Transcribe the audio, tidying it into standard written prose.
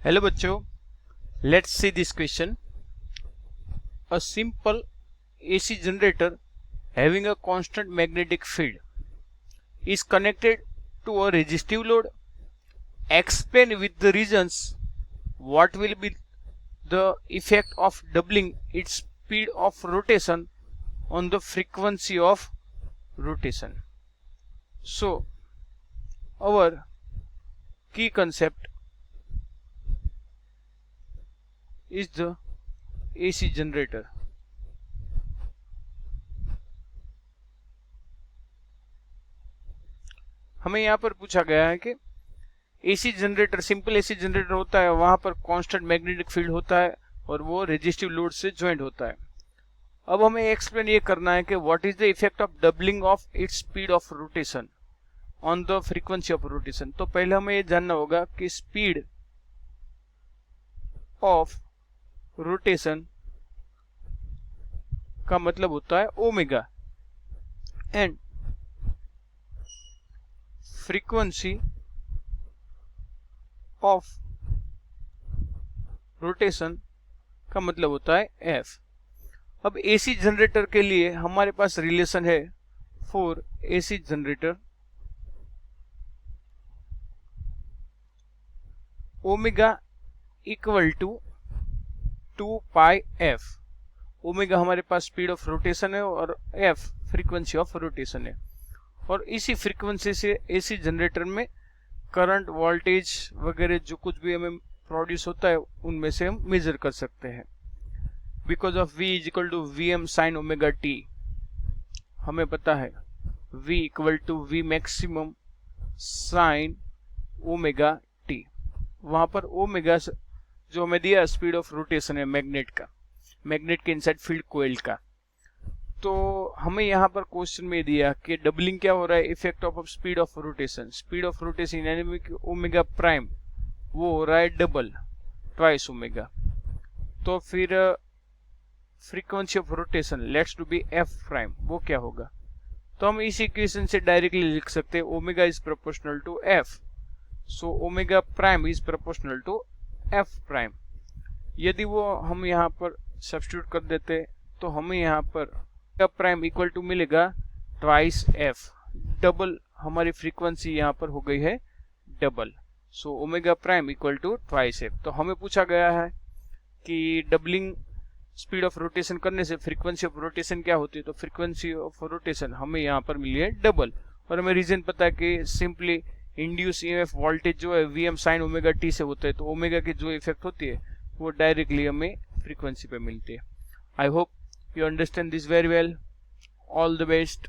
Hello बच्चों, let's see this question. A simple AC generator having a constant magnetic field is connected to a resistive load. Explain with the reasons what will be the effect of doubling its speed of rotation on the frequency of rotation. So, our key concept is the AC generator. हमें यहाँ पर पूछा गया है कि AC generator, simple AC generator होता है, वहां पर कांस्टेंट मैग्नेटिक फील्ड होता है और वो रेजिस्टिव लोड से ज्वाइंट होता है. अब हमें एक्सप्लेन ये करना है कि what is the effect of doubling of its speed of rotation on the frequency of rotation. तो पहले हमें ये जानना होगा कि स्पीड ऑफ रोटेशन का मतलब होता है omega and frequency of rotation का मतलब होता है एफ. अब एसी जनरेटर के लिए हमारे पास रिलेशन है for AC generator omega equal to 2 pi F. Omega हमारे पास स्पीड ऑफ रोटेशन है और एफ फ्रीक्वेंसी ऑफ रोटेशन है. और इसी फ्रीक्वेंसी से एसी जनरेटर में करंट, वोल्टेज वगैरह जो कुछ भी हमें प्रोड्यूस होता है उनमें से हम मेजर कर सकते हैं. Because of V is equal to VM sine omega T. हमें पता है V equal to V maximum sine omega T. वहां पर ओमेगा जो हमें दिया स्पीड ऑफ रोटेशन है मैग्नेट का, मैग्नेट के इनसाइड फील्ड कोइल का. तो हमें यहाँ पर क्वेश्चन में दिया कि डबलिंग क्या हो रहा है, effect of speed of rotation. Speed of rotation यानी ओमेगा प्राइम वो हो रहा है डबल, ट्वाइस ओमेगा. तो फिर frequency of rotation let's to be F prime, वो क्या होगा. तो हम इस इक्वेशन से डायरेक्टली लिख सकते हैं omega is proportional to F. So omega prime is proportional to F prime. यदि वो हम यहाँ पर सब्स्टिट्यूट कर देते तो हमें यहाँ पर प्राइम इक्वल टू मिलेगा ट्वाइस एफ. डबल हमारी फ्रीक्वेंसी यहाँ पर हो गई है double. So omega prime equal to twice F. तो हमें पूछा गया है कि डबलिंग स्पीड ऑफ रोटेशन करने से फ्रीक्वेंसी ऑफ रोटेशन क्या होती है. तो फ्रीक्वेंसी ऑफ रोटेशन हमें यहाँ पर मिली है डबल. और हमें रीजन पता है कि सिंपली इंड्यूस ईएमएफ वोल्टेज जो है VM साइन ओमेगा टी से होता है. तो ओमेगा की जो इफेक्ट होती है वो डायरेक्टली हमें फ्रीक्वेंसी पे मिलती है. I hope you understand this very well. All the best.